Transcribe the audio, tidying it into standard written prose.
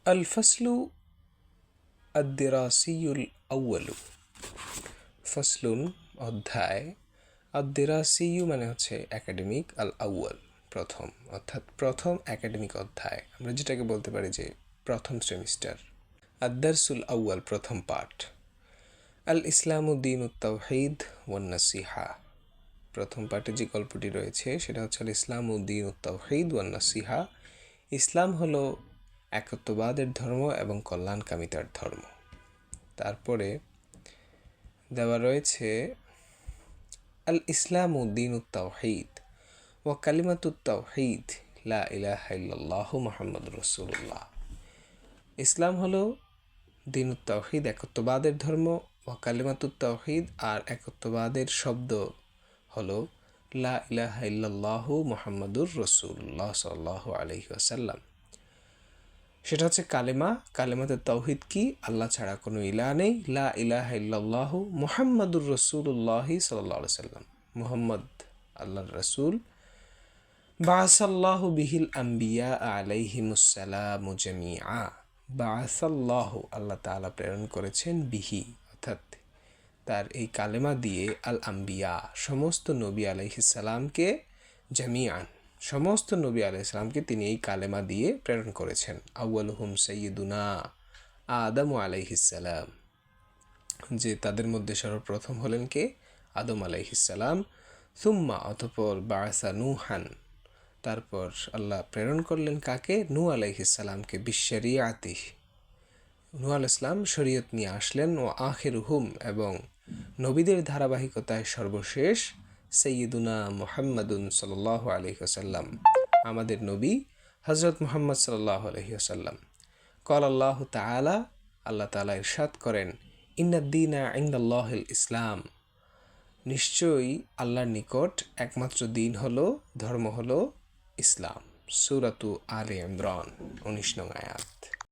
الفصل الدراسي الأول ফসলুন অধ্যায় আদ-দিরাসিয়্যু মানে হচ্ছে একাডেমিক, আল আউয়াল প্রথম, অর্থাৎ প্রথম একাডেমিক অধ্যায়, আমরা যেটাকে বলতে পারি যে প্রথম সেমিস্টার। আদ-দারসুল আউয়াল প্রথম পাঠ। আল ইসলামু দীনুত তাওহীদ ওয়ান নাসিহা। প্রথম পাঠে যে গল্পটি রয়েছে সেটা হচ্ছে আল ইসলামু দীনুত তাওহীদ ওয়ান নাসিহা। ইসলাম হলো একত্ববাদের ধর্ম এবং কল্যাণকামিতার ধর্ম। তারপরে দেওয়া রয়েছে আল ইসলামু দীনুত তাওহীদ ওয়া কালিমাতুত তাওহীদ লা ইলাহা ইল্লাল্লাহু মুহাম্মাদুর রাসূলুল্লাহ। ইসলাম হলো দীনুত তাওহীদ একত্ববাদের ধর্ম, ওয়া কালিমাতুত তাওহীদ আর একত্ববাদের শব্দ হলো লা ইলাহা ইল্লাল্লাহু মুহাম্মাদুর রাসূলুল্লাহ সাল্লাল্লাহু আলাইহি ওয়াসাল্লাম। সেটা হচ্ছে কালেমা। কালেমাতে তাওহীদ কি? আল্লাহ ছাড়া কোনো ইলাহ নেই। লা ইলাহা ইল্লাল্লাহু মুহাম্মাদুর রাসূলুল্লাহি সাল্লাল্লাহু আলাইহি ওয়াসাল্লাম, মুহাম্মদ আল্লাহর রাসূল। বাআসাল্লাহু বিহিল আম্বিয়া আলাইহিমুস সালামু জামিআ। বাআসাল্লাহু আল্লাহ তাআলা প্রেরণ করেছেন, বিহি অর্থাৎ তার এই কালেমা দিয়ে, আল আম্বিয়া সমস্ত নবী আলাইহিস সালামকে, জামিআন সমস্ত নবী আলাইহিস সালামকে তিনি এই কালেমা দিয়ে প্রেরণ করেছেন। আউয়ালুহুম সাইয়্যিদুনা আদম আলাইহিস সালাম, যে তাদের মধ্যে সর্বপ্রথম হলেন কে? আদম আলাইহিস সালাম। সুম্মা অতঃপর বাআসা নূহান, তারপর আল্লাহ প্রেরণ করলেন কাকে? নূহ আলাইহিস সালামকে। বিশরিয়াতিহি, নূহ আলাইহিস সালাম শরীয়ত নিয়ে আসলেন। ও আখিরুহুম এবং নবীদের ধারাবাহিকতায় সর্বশেষ সাইয়্যিদুনা মুহাম্মাদুন সাল্লাল্লাহু আলাইহি ওয়াসাল্লাম, আমাদের নবী হযরত মুহাম্মদ সাল্লাল্লাহু আলাইহি ওয়াসাল্লাম। ক্বাল আল্লাহু তাআলা, আল্লাহ তাআলা ইরশাদ করেন, ইন্নাদ-দীনা ইনদাল্লাহিল ইসলাম, নিশ্চয়ই আল্লাহর নিকট একমাত্র দিন হলো, ধর্ম হলো ইসলাম। সূরাতু আলে ইমরান 19 নং আয়াত।